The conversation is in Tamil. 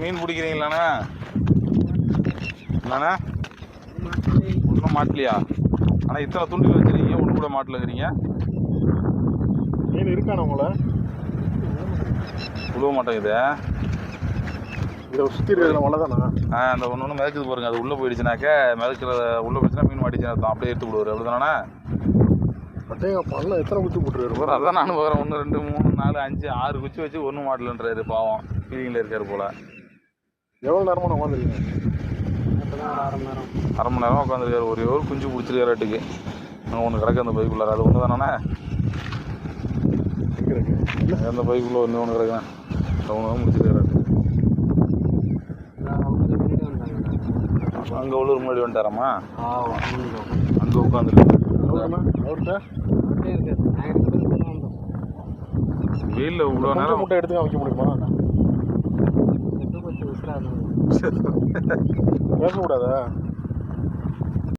மீன் பிடிக்கிறீங்களாண்ணா? என்னண்ணா ஒன்றும் மாட்டலையா? ஆனால் இத்தனை துண்டில் வச்சுருக்கீங்க, ஒன்று கூட மாட்டலங்கிறீங்க. மீன் இருக்காண்ணா உங்களை உழுவ மாட்டேங்குது. இதை சுற்றி இருக்கிற மழை தானே? அந்த ஒன்று மிதக்குது பாருங்க, அது உள்ளே போயிடுச்சுனாக்க மிதக்கிறத உள்ளே போயிடுச்சுன்னா மீன் மாட்டிச்சுன்னா அர்த்தம். அப்படியே எடுத்து விடுவார், அப்படி தானே? பட்டையா பல்ல எத்தனை குச்சி போட்டுருக்காரு? அதான் நானும் பார்க்குறேன். 1 2 3 4 5 6 குச்சி வச்சு ஒன்றும் மாட்டலன்றாரு. பாவம் ஃபீலிங்கில் இருக்காரு போல். எவ்வளோ நேரமாக நான் உட்காந்துருக்கீங்க? அரை மணி நேரமாக உட்காந்துருக்காரு. ஒரே ஒரு குஞ்சு பிடிச்சிருக்காராட்டுக்கு. ஒன்று கிடக்கு அந்த பைக்குள்ளார. அது ஒன்று தானே? அந்த பைக்குள்ளே ஒன்று கிடக்குண்ணா. அந்த ஒன்று தான் முடிச்சிருக்காராட்டு. அங்கே உள்ளூர் முன்னாடி வந்துட்டாராம்மா? அங்கே உட்காந்துருக்கு. வெயிலில் இவ்வளோ நேரம் முட்டை எடுத்து வைக்க முடியுமா? பேசக்கூடாதா?